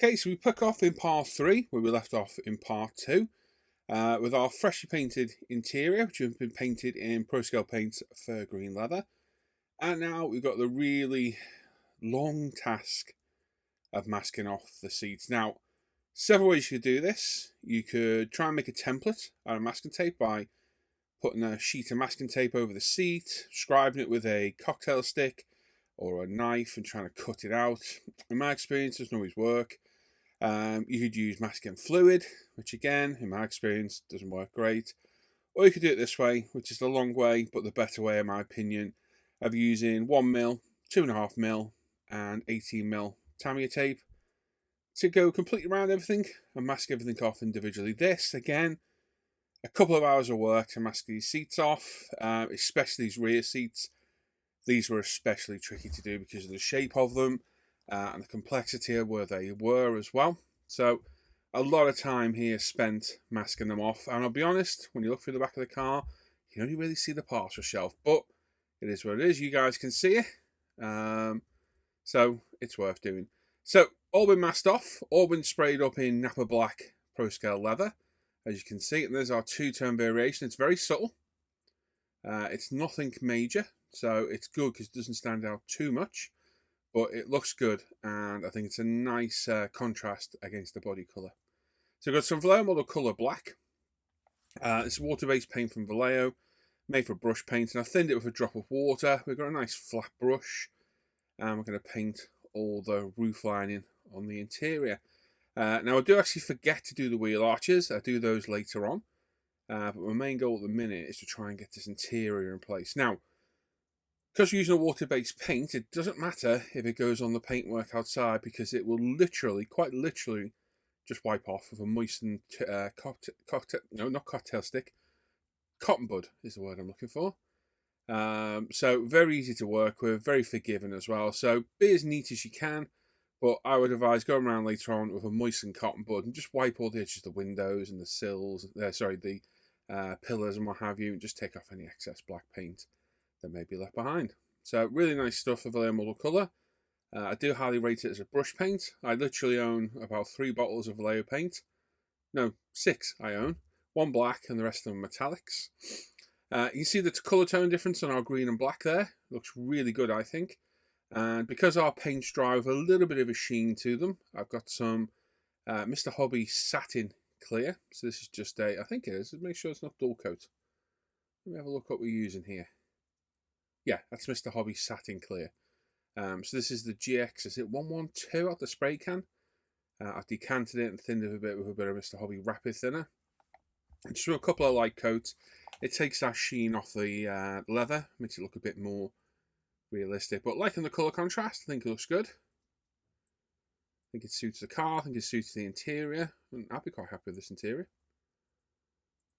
Okay, so we pick off in part 3 where we left off in part 2 with our freshly painted interior, which has been painted in Pro Scale Paint's fur green leather. And now we've got the really long task of masking off the seats. Now, several ways you could do this. You could try and make a template out of masking tape by putting a sheet of masking tape over the seat, scribing it with a cocktail stick or a knife and trying to cut it out. In my experience, it doesn't always work. You could use masking fluid, which again, in my experience, doesn't work great. Or you could do it this way, which is the long way, but the better way, in my opinion, of using 1mm, 2.5mm, and 18mm Tamiya tape to go completely around everything and mask everything off individually. This, again, a couple of hours of work to mask these seats off, especially these rear seats. These were especially tricky to do because of the shape of them and the complexity of where they were as well. So a lot of time here spent masking them off. And I'll be honest, when you look through the back of the car, you can only really see the parcel shelf. But it is what it is. You guys can see it. So it's worth doing. So all been masked off, all been sprayed up in Napa Black Pro Scale leather, as you can see. And there's our two-tone variation. It's very subtle. It's nothing major. So it's good because it doesn't stand out too much, but it looks good, and I think it's a nice contrast against the body colour. So we've got some Vallejo model colour black. It's water-based paint from Vallejo, made for brush paint, and I've thinned it with a drop of water. We've got a nice flat brush, and we're going to paint all the roof lining on the interior. Now I do actually forget to do the wheel arches. I do those later on, but my main goal at the minute is to try and get this interior in place. Now, because we're using a water-based paint, it doesn't matter if it goes on the paintwork outside because it will literally, quite literally, just wipe off with a moistened cocktail stick. Cotton bud is the word I'm looking for. So very easy to work with, very forgiving as well. So be as neat as you can, but I would advise going around later on with a moistened cotton bud and just wipe all the edges of the windows and the sills, the pillars and what have you, and just take off any excess black paint that may be left behind. So really nice stuff for Vallejo model colour. I do highly rate it as a brush paint. I literally own about 3 bottles of Vallejo paint. No, 6 I own. 1 black and the rest of them metallics. You can see the colour tone difference on our green and black there. Looks really good, I think. And because our paints dry with a little bit of a sheen to them, I've got some Mr. Hobby Satin Clear. So this is just I think it is. Let's make sure it's not dual coat. Let me have a look what we're using here. Yeah, that's Mr. Hobby Satin Clear. So this is the GX, is it 112 out the spray can? I've decanted it and thinned it a bit with a bit of Mr. Hobby Rapid Thinner. And just with a couple of light coats, it takes that sheen off the leather, makes it look a bit more realistic. But liking the colour contrast, I think it looks good. I think it suits the car, I think it suits the interior. And I'd be quite happy with this interior.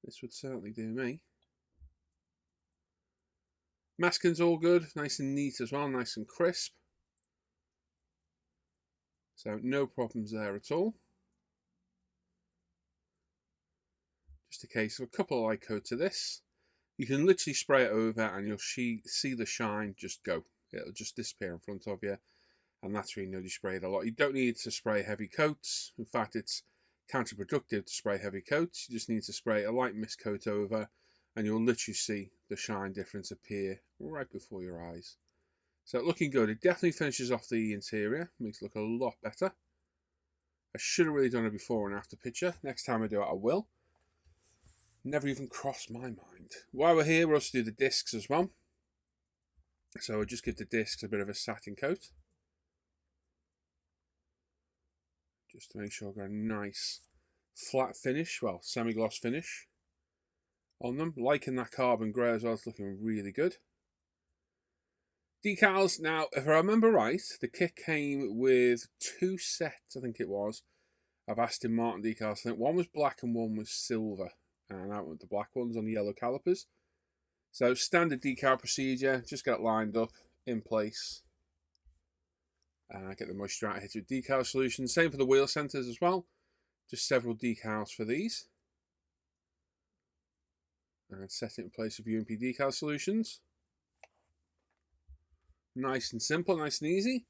This would certainly do me. Masking's all good, nice and neat as well, nice and crisp. So no problems there at all. Just a case of a couple of light coats of this. You can literally spray it over and you'll see the shine just go. It'll just disappear in front of you. And that's when you know you sprayed a lot. You don't need to spray heavy coats. In fact, it's counterproductive to spray heavy coats. You just need to spray a light mist coat over, and you'll literally see the shine difference appear right before your eyes. So looking good. It definitely finishes off the interior. Makes it look a lot better. I should have really done a before and after picture. Next time I do it, I will. Never even crossed my mind. While we're here, we'll also do the discs as well. So I'll just give the discs a bit of a satin coat. Just to make sure I've got a nice flat finish, well, semi-gloss finish on them. Liking that carbon grey as well, it's looking really good. Decals, now if I remember right, the kit came with 2 sets, I think it was, of Aston Martin decals. I think one was black and one was silver, and that was the black ones on the yellow calipers. So standard decal procedure, just get it lined up in place. Get the moisture out, hit it with decal solution. Same for the wheel centers as well. Just several decals for these. And set it in place with UMP decal solutions. Nice and simple, nice and easy.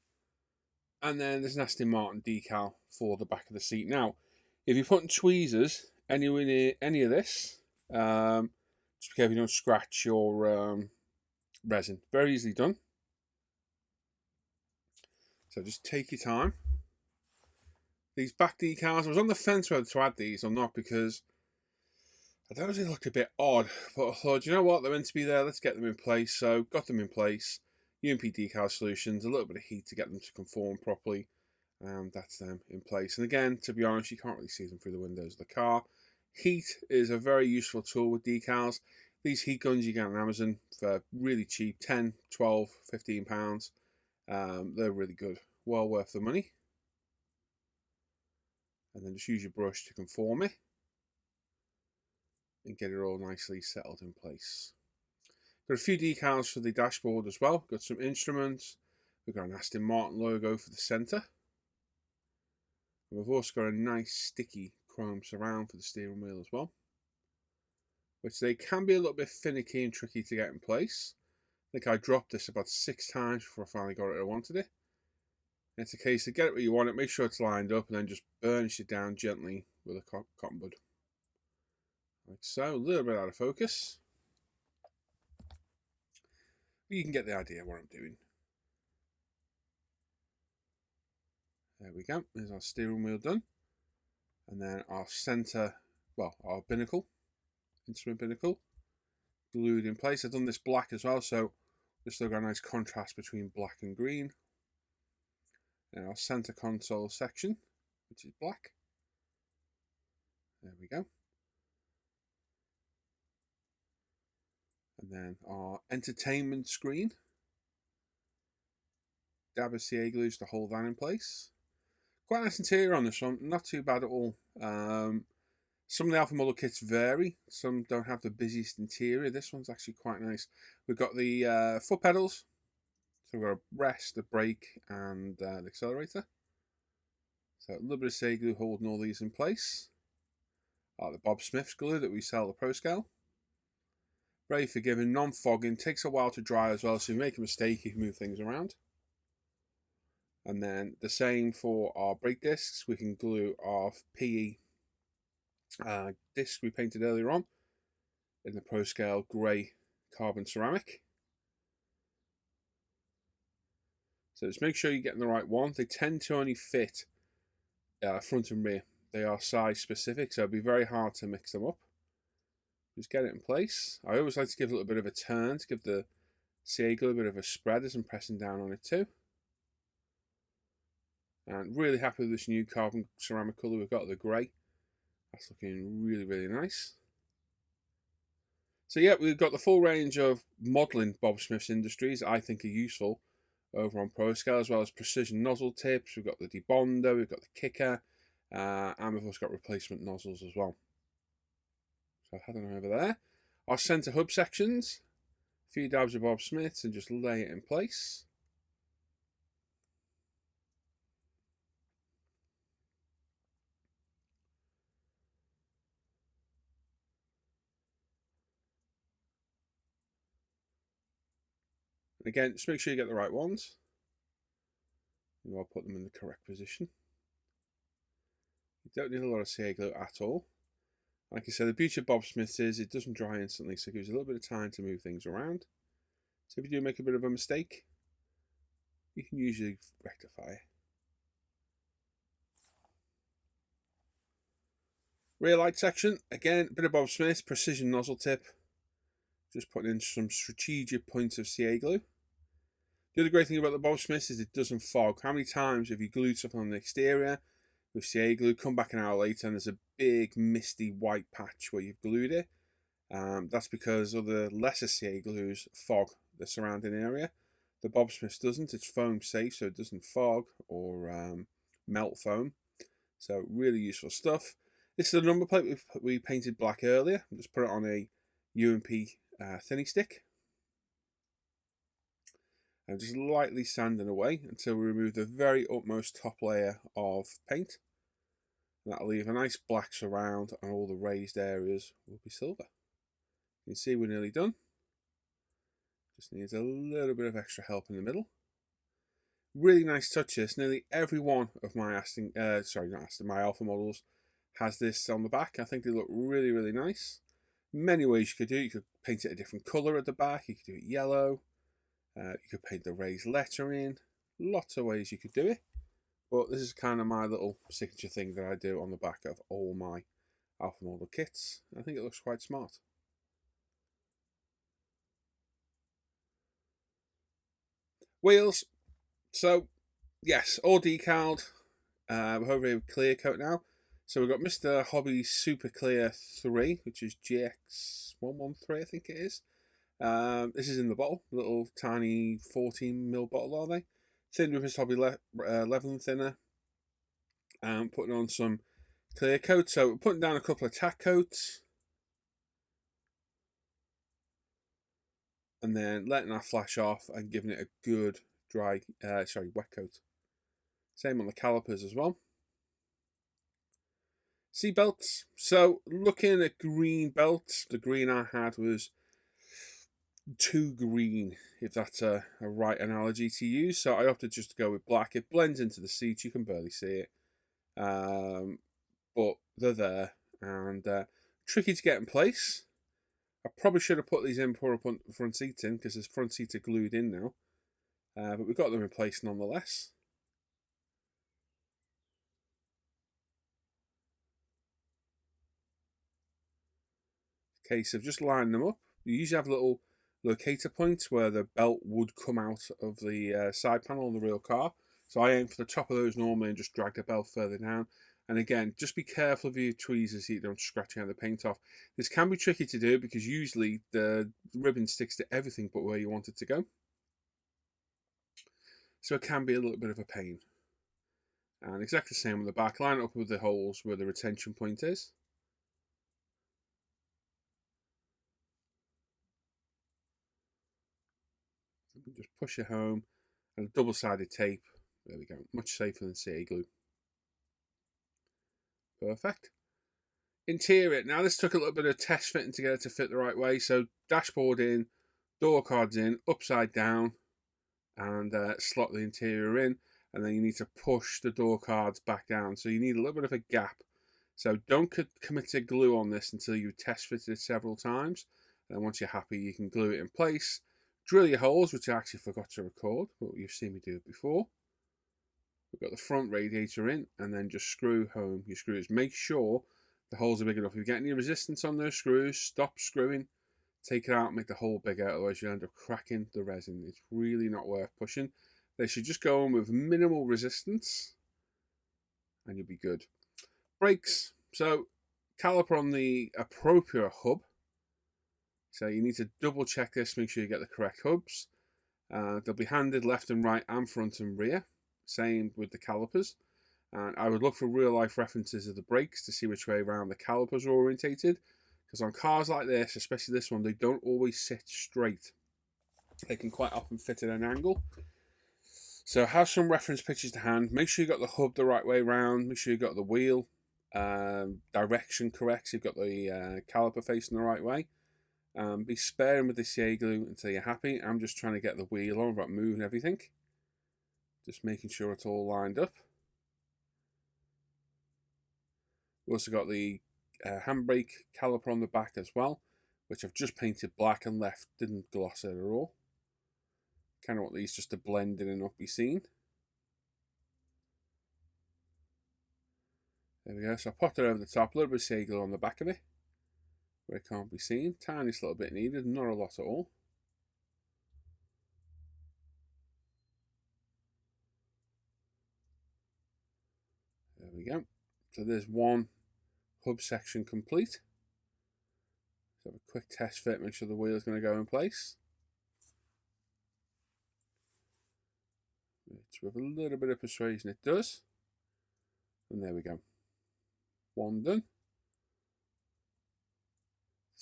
And then there's an Aston Martin decal for the back of the seat. Now, if you're putting tweezers anywhere near any of this, just be careful you don't scratch your resin. Very easily done. So just take your time. These back decals, I was on the fence whether to add these or not because I don't know if they looked a bit odd, but I thought, you know what, they're meant to be there, let's get them in place. So got them in place. UMP decal solutions, a little bit of heat to get them to conform properly. That's them in place. And again, to be honest, you can't really see them through the windows of the car. Heat is a very useful tool with decals. These heat guns you get on Amazon for really cheap, 10, 12, 15 pounds. They're really good, well worth the money. And then just use your brush to conform it and get it all nicely settled in place. Got a few decals for the dashboard as well. Got some instruments. We've got an Aston Martin logo for the centre. And we've also got a nice sticky chrome surround for the steering wheel as well, which they can be a little bit finicky and tricky to get in place. I think I dropped this about 6 times before I finally got it where I wanted it. And it's a case of get it where you want it, make sure it's lined up, and then just burnish it down gently with a cotton bud. Like so, a little bit out of focus. But you can get the idea of what I'm doing. There we go, there's our steering wheel done. And then our centre, well, our binnacle, instrument binnacle, glued in place. I've done this black as well, so we've still got a nice contrast between black and green. And our centre console section, which is black. There we go. And then our entertainment screen. Dab of CA glues to hold that in place. Quite a nice interior on this one, not too bad at all. Some of the Alpha model kits vary. Some don't have the busiest interior. This one's actually quite nice. We've got the foot pedals. So we've got a rest, a brake, and the accelerator. So a little bit of CA glue holding all these in place. The Bob Smith's glue that we sell at the Pro Scale. Very forgiving, non-fogging, takes a while to dry as well, so if you make a mistake you can move things around. And then the same for our brake discs. We can glue our PE disc we painted earlier on in the Pro Scale grey carbon ceramic. So just make sure you're getting the right one. They tend to only fit front and rear. They are size specific, so it'll be very hard to mix them up. Just get it in place. I always like to give a little bit of a turn to give the CA glue a bit of a spread as I'm pressing down on it too. And really happy with this new carbon ceramic colour we've got, the grey. That's looking really, really nice. So yeah, we've got the full range of modelling Bob Smith's Industries I think are useful over on Pro Scale, as well as precision nozzle tips. We've got the debonder, we've got the kicker, and we've also got replacement nozzles as well. So I'll head on over there. Our centre hub sections, a few dabs of Bob Smith's and just lay it in place. And again, just make sure you get the right ones. And I'll put them in the correct position. You don't need a lot of CA glue at all. Like I said, the beauty of Bob Smith's is it doesn't dry instantly, so it gives you a little bit of time to move things around. So if you do make a bit of a mistake, you can usually rectify it. Rear light section, again, a bit of Bob Smith's, precision nozzle tip. Just putting in some strategic points of CA glue. The other great thing about the Bob Smith's is it doesn't fog. How many times have you glued something on the exterior with CA glue, come back an hour later and there's a big misty white patch where you've glued it? That's because other lesser CA glues fog the surrounding area. The Bob Smith's doesn't. It's foam safe, so it doesn't fog or melt foam. So really useful stuff. This is the number plate we painted black earlier. Just put it on a UMP thinning stick. And just lightly sanding away until we remove the very utmost top layer of paint. And that'll leave a nice black surround and all the raised areas will be silver. You can see we're nearly done. Just needs a little bit of extra help in the middle. Really nice touches. Nearly every one of my Aston, sorry, not Aston, my Alpha models has this on the back. I think they look really, really nice. Many ways you could do it. You could paint it a different colour at the back. You could do it yellow. You could paint the raised lettering. Lots of ways you could do it. But this is kind of my little signature thing that I do on the back of all my Alpha model kits. I think it looks quite smart. Wheels. So, yes, all decaled. We're over here with clear coat now. So we've got Mr. Hobby Super Clear 3, which is GX113, I think it is. This is in the bottle, little tiny 14ml bottle, are they? Thinned with Mr. Hobby leveling thinner. Putting on some clear coat. So we're putting down a couple of tack coats. And then letting that flash off and giving it a good wet coat. Same on the calipers as well. Seat belts. So looking at green belts, the green I had was too green, if that's a right analogy to use. So I opted just to go with black. It blends into the seat, you can barely see it. But they're there and tricky to get in place. I probably should have put these in before I put the front seats in, because the front seats are glued in now. But we've got them in place nonetheless. Case of just lining them up. You usually have little locator points where the belt would come out of the side panel on the real car. So I aim for the top of those normally and just drag the belt further down. And again, just be careful of your tweezers so you don't scratch out the paint off. This can be tricky to do because usually the ribbon sticks to everything but where you want it to go. So it can be a little bit of a pain. And exactly the same on the back. Line it up with the holes where the retention point is. Just push it home, and a double-sided tape. There we go. Much safer than CA glue. Perfect. Interior. Now this took a little bit of test fitting together to fit the right way. So dashboard in, door cards in, upside down, and slot the interior in. And then you need to push the door cards back down. So you need a little bit of a gap. So don't commit to glue on this until you've test fitted it several times. And once you're happy, you can glue it in place. Drill your holes, which I actually forgot to record, but you've seen me do it before. We've got the front radiator in, and then just screw home your screws. Make sure the holes are big enough. If you get any resistance on those screws, stop screwing, take it out, make the hole bigger, otherwise you'll end up cracking the resin. It's really not worth pushing. They should just go on with minimal resistance, and you'll be good. Brakes. So, caliper on the appropriate hub. So you need to double check this, make sure you get the correct hubs. They'll be handed left and right and front and rear. Same with the calipers. And I would look for real life references of the brakes to see which way around the calipers are orientated. Because on cars like this, especially this one, they don't always sit straight. They can quite often fit at an angle. So have some reference pictures to hand. Make sure you got the hub the right way around. Make sure you got the wheel direction correct. So you've got the caliper facing the right way. Be sparing with the CA glue until you're happy. I'm just trying to get the wheel on without moving everything. Just making sure it's all lined up. We've also got the handbrake caliper on the back as well, which I've just painted black and left, didn't gloss it at all. Kind of want these just to blend in and not be seen. There we go. So I popped it over the top, a little bit of CA glue on the back of it, where it can't be seen. Tiniest little bit needed, not a lot at all. There we go. So there's one hub section complete. So have a quick test fit, make sure the wheel is going to go in place. It's with a little bit of persuasion it does. And there we go. One done.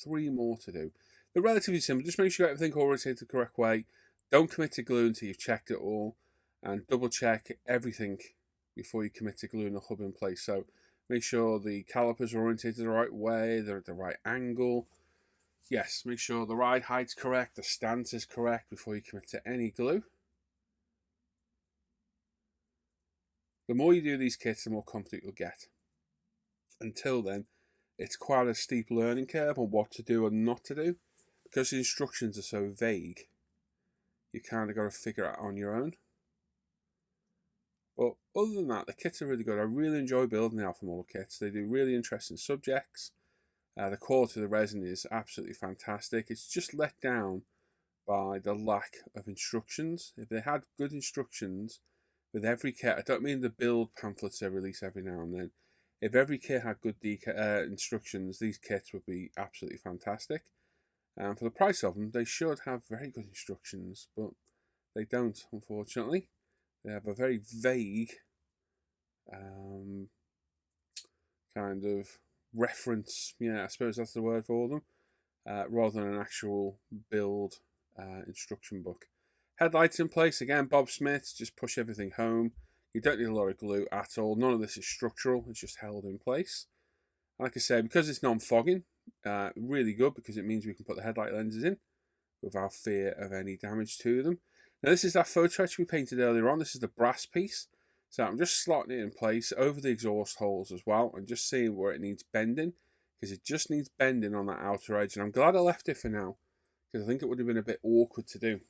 3 more to do. They're relatively simple. Just make sure everything orientated the correct way. Don't commit to glue until you've checked it all. And double check everything before you commit to gluing the hub in place. So make sure the calipers are orientated the right way, they're at the right angle. Yes, make sure the ride height's correct, the stance is correct before you commit to any glue. The more you do these kits, the more confident you'll get. Until then, it's quite a steep learning curve on what to do and not to do. Because the instructions are so vague, you kind of got to figure it out on your own. But other than that, the kits are really good. I really enjoy building the Alpha Model kits. They do really interesting subjects. The quality of the resin is absolutely fantastic. It's just let down by the lack of instructions. If they had good instructions with every kit, I don't mean the build pamphlets they release every now and then. If every kit had good instructions, these kits would be absolutely fantastic. And for the price of them, they should have very good instructions, but they don't, unfortunately. They have a very vague kind of reference, I suppose that's the word for them, rather than an actual build instruction book. Headlights in place, again, Bob Smith's, just push everything home. You don't need a lot of glue at all. None of this is structural, it's just held in place. Like I said, because it's non-fogging, really good because it means we can put the headlight lenses in without fear of any damage to them. Now this is that photo etch we painted earlier on. This is the brass piece. So I'm just slotting it in place over the exhaust holes as well and just seeing where it needs bending, because it just needs bending on that outer edge. And I'm glad I left it for now because I think it would have been a bit awkward to do.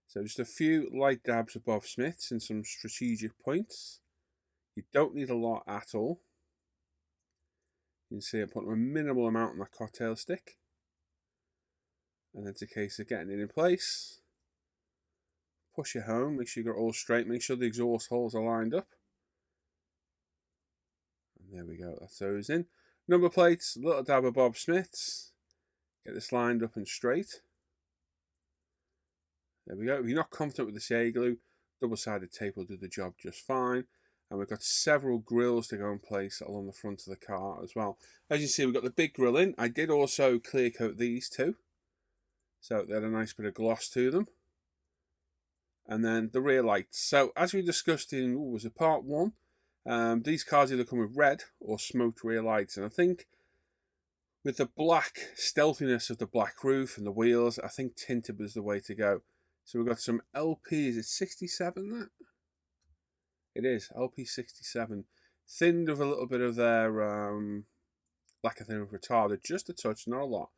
So just a few light dabs of Bob Smith's in some strategic points. You don't need a lot at all. You can see I'm putting a minimal amount on that cocktail stick. And then it's a case of getting it in place. Push it home, make sure you got it all straight, make sure the exhaust holes are lined up. And there we go, that's those in. Number plates, a little dab of Bob Smith's. Get this lined up and straight. There we go. If you're not confident with the shade glue, double-sided tape will do the job just fine. And we've got several grills to go in place along the front of the car as well. As you see, we've got the big grill in. I did also clear coat these too, so they had a nice bit of gloss to them. And then the rear lights. So as we discussed in, was it part 1? These cars either come with red or smoked rear lights. And I think with the black stealthiness of the black roof and the wheels, I think tinted was the way to go. So we've got some LP, is it 67 that? It is, LP67. Thinned with a little bit of their lacquer thinner retarded, just a touch, not a lot.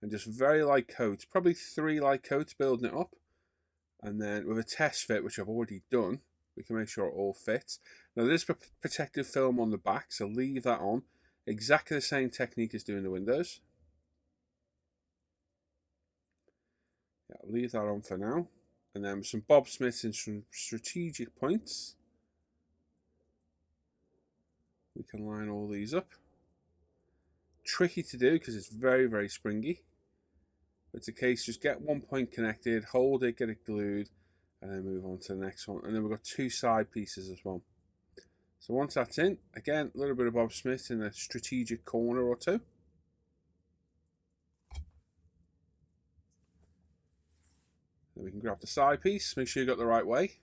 And just very light coats, probably 3 light coats building it up. And then with a test fit, which I've already done, we can make sure it all fits. Now there's protective film on the back, so leave that on. Exactly the same technique as doing the windows. Yeah, leave that on for now. And then some Bob Smith's in some strategic points. We can line all these up. Tricky to do because it's very, very springy. It's a case, just get one point connected, hold it, get it glued, and then move on to the next one. And then we've got 2 side pieces as well. So once that's in, again, a little bit of Bob Smith in a strategic corner or 2. Then we can grab the side piece, make sure you got the right way.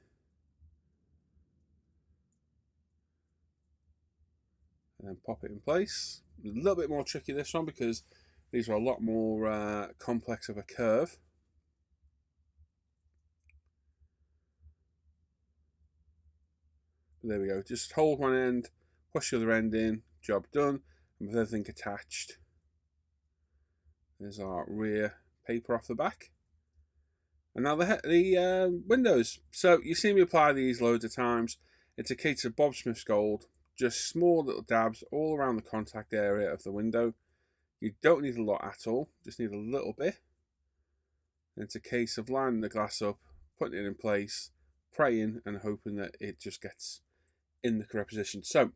And then pop it in place. A little bit more tricky this one because these are a lot more complex of a curve. There we go, just hold one end, push the other end in, job done, and with everything attached. There's our rear paper off the back. And now the windows. So you see me apply these loads of times. It's a case of Bob Smith's Gold, just small little dabs all around the contact area of the window. You don't need a lot at all, just need a little bit. And it's a case of lining the glass up, putting it in place, praying and hoping that it just gets in the correct position. So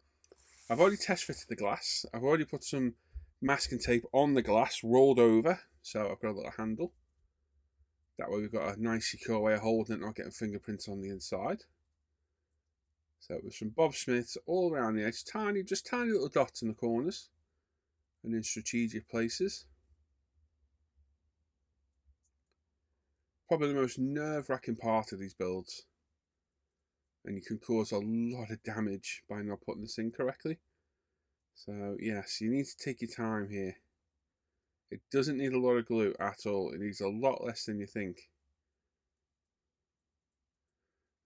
I've already test fitted the glass. I've already put some masking tape on the glass, rolled over, so I've got a little handle. That way we've got a nice secure way of holding it, not getting fingerprints on the inside. So with some Bob Smiths all around the edge, just tiny little dots in the corners and in strategic places. Probably the most nerve-wracking part of these builds. And you can cause a lot of damage by not putting this in correctly. So yes, you need to take your time here. It doesn't need a lot of glue at all. It needs a lot less than you think.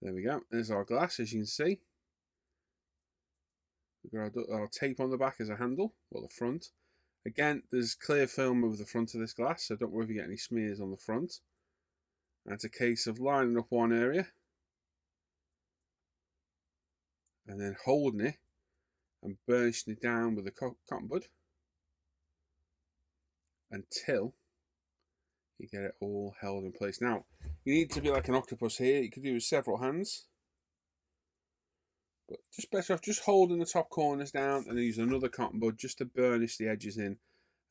There we go. There's our glass, as you can see. We've got our tape on the back as a handle, or the front. Again, there's clear film over the front of this glass, so don't worry if you get any smears on the front. And it's a case of lining up one area and then holding it and burnishing it down with a cotton bud until you get it all held in place. Now, you need to be like an octopus here. You could do with several hands, but just better off just holding the top corners down and use another cotton bud just to burnish the edges in,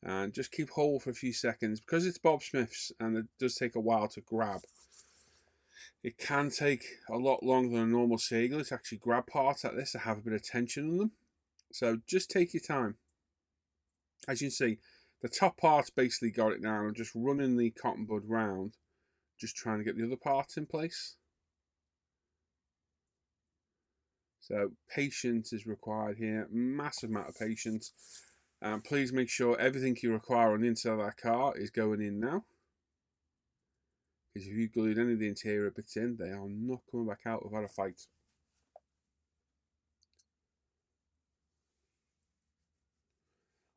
and just keep hold for a few seconds. Because it's Bob Smith's and it does take a while to grab, it can take a lot longer than a normal Seagull to actually grab parts like this to have a bit of tension on them. So just take your time. As you can see, the top part's basically got it now. I'm just running the cotton bud round, just trying to get the other parts in place. So patience is required here, massive amount of patience. And please make sure everything you require on the inside of that car is going in now. Because if you glued any of the interior bits in, they are not coming back out without a fight.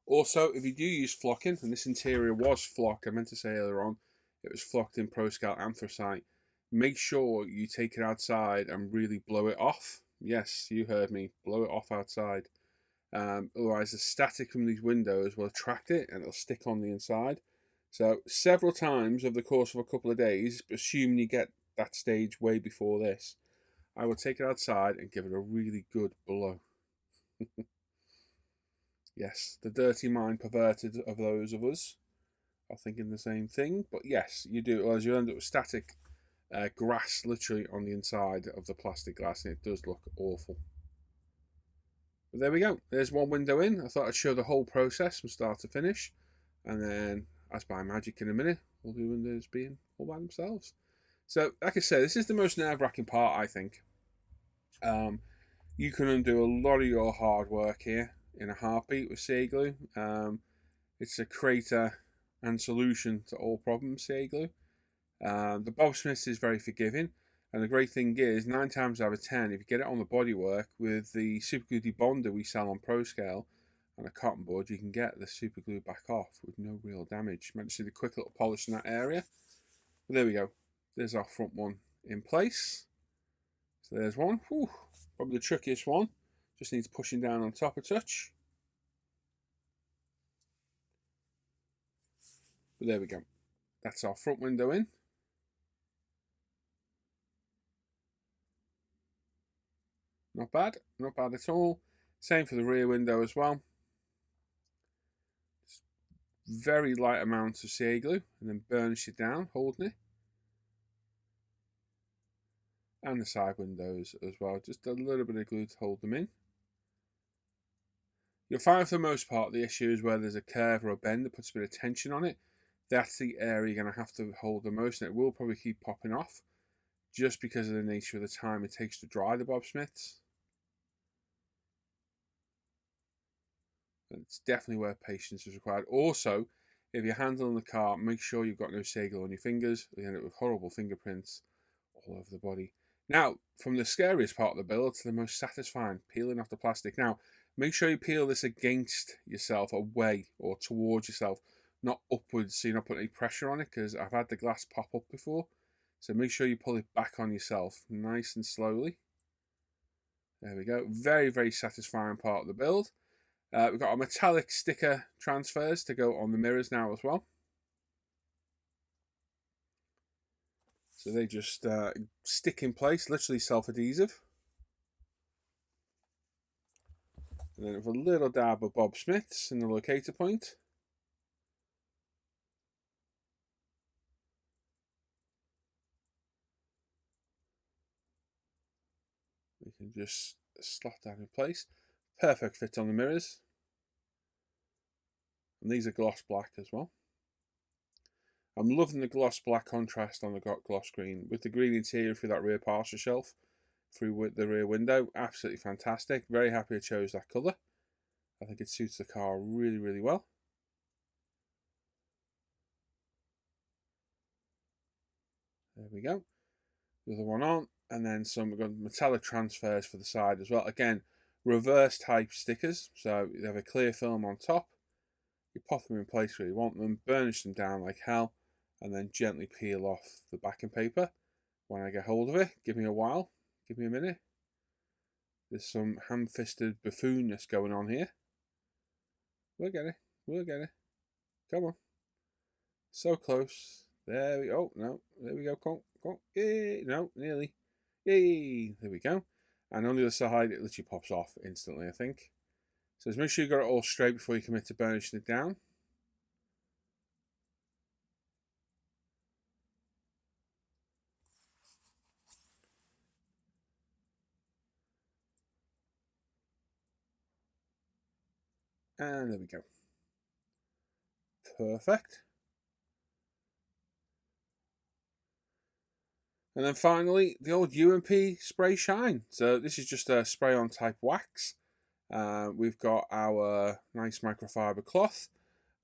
Also, if you do use flocking, and this interior was flocked, I meant to say earlier on, it was flocked in Proscal anthracite, make sure you take it outside and really blow it off. Yes, you heard me, blow it off outside. Otherwise, the static from these windows will attract it and it'll stick on the inside. So several times over the course of a couple of days, assuming you get that stage way before this, I will take it outside and give it a really good blow. Yes, the dirty mind perverted of those of us are thinking the same thing. But yes, you do, as you end up with static grass literally on the inside of the plastic glass, and it does look awful. But there we go. There's one window in. I thought I'd show the whole process from start to finish. And then, as by magic in a minute, all the windows being all by themselves. So, like I said, this is the most nerve-wracking part, I think. You can undo a lot of your hard work here in a heartbeat with Seaglue. It's a creator and solution to all problems, Seaglue. The Bob Smiths is very forgiving. And the great thing is, 9 times out of 10, if you get it on the bodywork with the superglue debonder we sell on ProScale and a cotton bud, you can get the superglue back off with no real damage. You might see the quick little polish in that area. But there we go. There's our front one in place. So there's one. Whew, probably the trickiest one. Just needs pushing down on top a touch. But there we go. That's our front window in. Not bad, not bad at all. Same for the rear window as well. Just very light amounts of Seaglue and then burnish it down, holding it. And the side windows as well, just a little bit of glue to hold them in. You'll find for the most part the issue is where there's a curve or a bend that puts a bit of tension on it. That's the area you're going to have to hold the most, and it will probably keep popping off just because of the nature of the time it takes to dry the Bob Smiths. It's definitely where patience is required. Also, if you're handling the car, make sure you've got no Seaglue on your fingers. You end up with horrible fingerprints all over the body. Now, from the scariest part of the build to the most satisfying, peeling off the plastic. Now, make sure you peel this against yourself, away or towards yourself, not upwards, so you're not putting any pressure on it, because I've had the glass pop up before. So make sure you pull it back on yourself, nice and slowly. There we go. Very, very satisfying part of the build. We've got our metallic sticker transfers to go on the mirrors now as well. So they just stick in place, literally self-adhesive. And then with a little dab of Bob Smiths in the locator point. We can just slot that in place. Perfect fit on the mirrors. And these are gloss black as well. I'm loving the gloss black contrast on the gloss green with the green interior through that rear parcel shelf through the rear window. Absolutely fantastic. Very happy I chose that colour. I think it suits the car really, really well. There we go. The other one on. And then some, we've got metallic transfers for the side as well. Again, reverse type stickers. So you have a clear film on top. You pop them in place where you want them, burnish them down like hell, and then gently peel off the backing paper. When I get hold of it, give me a while, give me a minute. There's some ham-fisted buffoonness going on here. We'll get it, we'll get it. Come on. So close. There we go. Oh, no, there we go. Come on. Yay. No, nearly. Yay. There we go. And on the other side, it literally pops off instantly, I think. So just make sure you got it all straight before you commit to burnishing it down. And there we go. Perfect. And then finally, the old UMP spray shine. So this is just a spray-on type wax. We've got our nice microfiber cloth.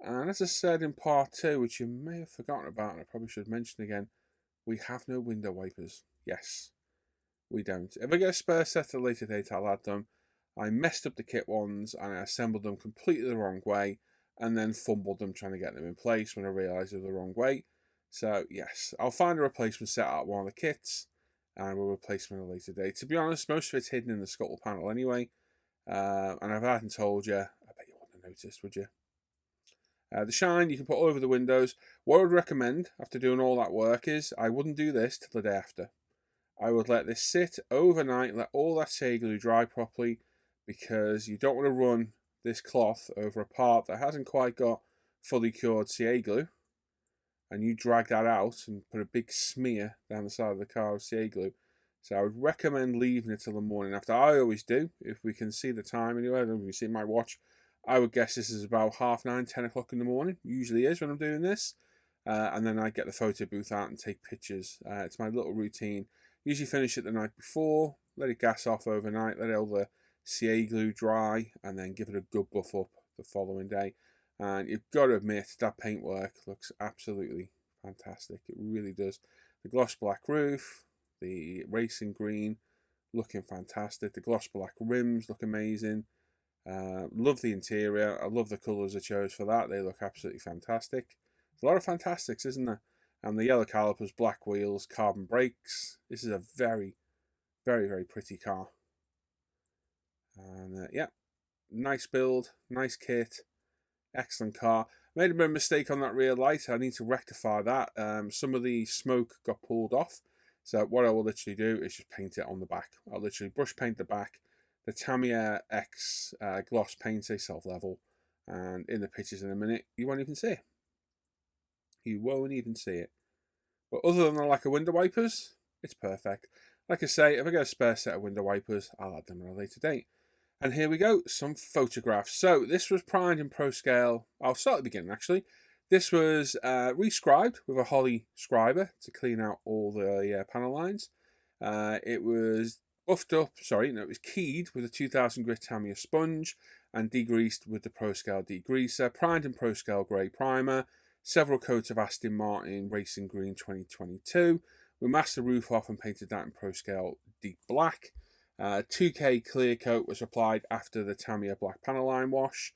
And as I said in part 2, which you may have forgotten about, and I probably should mention again, we have no window wipers. Yes, we don't. If I get a spare set at a later date, I'll add them. I messed up the kit ones and I assembled them completely the wrong way and then fumbled them trying to get them in place when I realised they were the wrong way. So yes, I'll find a replacement set out of one of the kits and we'll replace them at a later date. To be honest, most of it's hidden in the scuttle panel anyway. And if I hadn't told you, I bet you wouldn't have noticed, would you? The shine you can put all over the windows. What I would recommend after doing all that work is I wouldn't do this till the day after. I would let this sit overnight, let all that CA glue dry properly, because you don't want to run this cloth over a part that hasn't quite got fully cured CA glue, and you drag that out and put a big smear down the side of the car of CA glue. So I would recommend leaving it till the morning after. I always do, if we can see the time anyway. I don't know if you can see my watch. I would guess this is about 9:30, 10 o'clock in the morning. Usually is when I'm doing this. And then I get the photo booth out and take pictures. It's my little routine. Usually finish it the night before, let it gas off overnight, let all the CA glue dry, and then give it a good buff up the following day. And you've got to admit, that paintwork looks absolutely fantastic. It really does. The gloss black roof, the racing green, looking fantastic. The gloss black rims look amazing. Love the interior. I love the colours I chose for that. They look absolutely fantastic. There's a lot of fantastics, isn't there? And the yellow calipers, black wheels, carbon brakes. This is a very, very, very pretty car. And yeah, nice build, nice kit, excellent car. Made a bit of a mistake on that rear light. I need to rectify that. Some of the smoke got pulled off. So what I will literally do is just paint it on the back. I'll literally brush paint the back. The Tamiya X gloss paints a self-level. And in the pictures in a minute, you won't even see it. You won't even see it. But other than the lack of window wipers, it's perfect. Like I say, if I get a spare set of window wipers, I'll add them at a later date. And here we go, some photographs. So this was primed in Pro Scale. I'll start at the beginning actually. This was rescribed with a Holly scriber to clean out all the panel lines. It was buffed up, it was keyed with a 2000 grit Tamiya sponge and degreased with the Pro Scale degreaser, primed in Pro Scale grey primer, several coats of Aston Martin Racing Green 2022. We masked the roof off and painted that in Pro Scale deep black. 2K clear coat was applied after the Tamiya black panel line wash.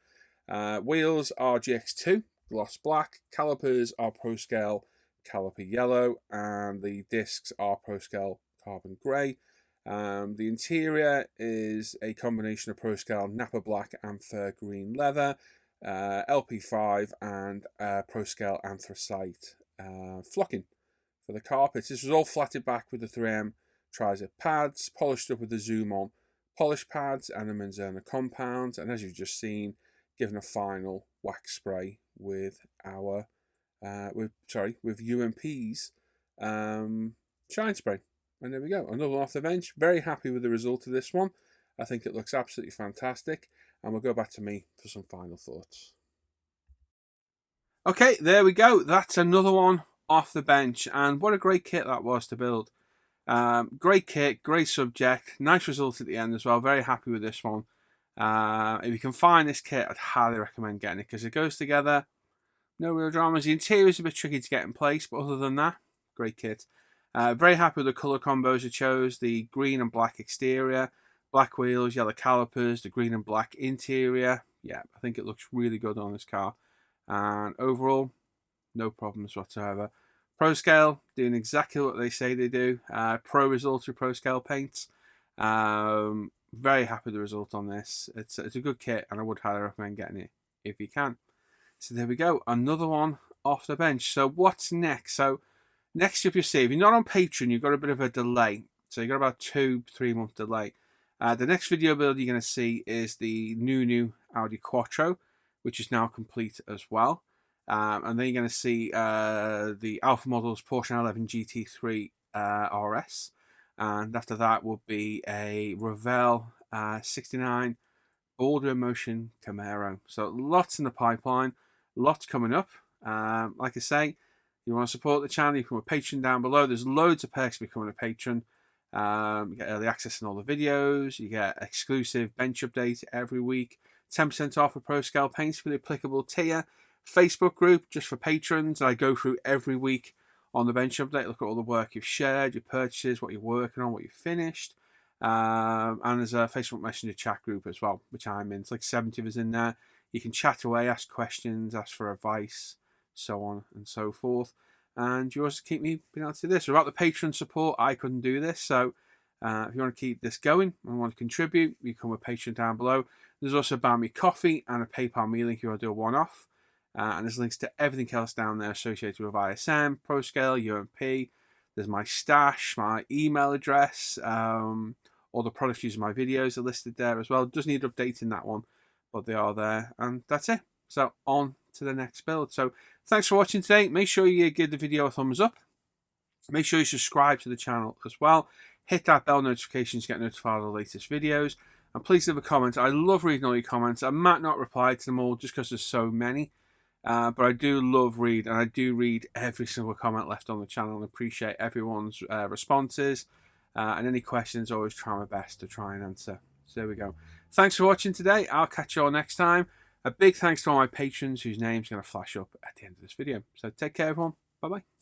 Wheels are GX2 gloss black. Calipers are Pro Scale caliper yellow, and the discs are Pro Scale carbon grey. The interior is a combination of Pro Scale Napa black and fur green leather, LP5 and Pro Scale anthracite flocking for the carpets. This was all flatted back with the 3M Tri-Zip pads, polished up with the Zoom On polish pads and the Manzana compound, and as you've just seen, given a final wax spray with our with UMP's shine spray. And there we go, another one off the bench. Very happy with the result of this one. I think it looks absolutely fantastic, and we'll go back to me for some final thoughts. Okay, there we go. That's another one off the bench, and what a great kit that was to build. Great kit, great subject, nice result at the end as well. Very happy with this one. If you can find this kit, I'd highly recommend getting it because it goes together. No real dramas. The interior is a bit tricky to get in place, but other than that, great kit. Very happy with the colour combos I chose. The green and black exterior, black wheels, yellow calipers, the green and black interior. Yeah, I think it looks really good on this car. And overall, no problems whatsoever. Pro Scale, doing exactly what they say they do. Pro result through Pro Scale paints. Very happy with the result on this. It's a good kit, and I would highly recommend getting it if you can. So there we go, another one off the bench. So what's next? So next up, you see, if you're not on Patreon, you've got a bit of a delay. So you've got about 2-3 month delay. The next video build you're going to see is the new Audi Quattro, which is now complete as well. And then you're going to see the Alpha Models Porsche 911 GT3 RS. And after that will be a Revell 69 Border Motion Camaro. So lots in the pipeline, lots coming up. Like I say, if you want to support the channel, you can become a patron down below. There's loads of perks for becoming a patron. You get early access in all the videos. You get exclusive bench updates every week. 10% off of Pro Scale paints for the applicable tier. Facebook group just for patrons. I go through every week on the bench update. Look at all the work you've shared, your purchases, what you're working on, what you've finished. And there's a Facebook Messenger chat group as well, which I'm in. It's like 70 of us in there. You can chat away, ask questions, ask for advice, so on and so forth. And you also keep me being able to do this. Without the patron support, I couldn't do this. So if you want to keep this going and want to contribute, become a patron down below. There's also Buy Me Coffee and a PayPal me link if you want to do a one-off. And there's links to everything else down there associated with ISM, ProScale, UMP. There's my stash, my email address, all the products used in my videos are listed there as well. Does need updating that one, but they are there. And that's it. So on to the next build. So thanks for watching today. Make sure you give the video a thumbs up. Make sure you subscribe to the channel as well. Hit that bell notification to get notified of the latest videos. And please leave a comment. I love reading all your comments. I might not reply to them all just because there's so many. But I do love read, and I do read every single comment left on the channel and appreciate everyone's responses. And any questions, always try my best to try and answer. So there we go. Thanks for watching today. I'll catch you all next time. A big thanks to all my patrons whose names are going to flash up at the end of this video. So take care, everyone. Bye-bye.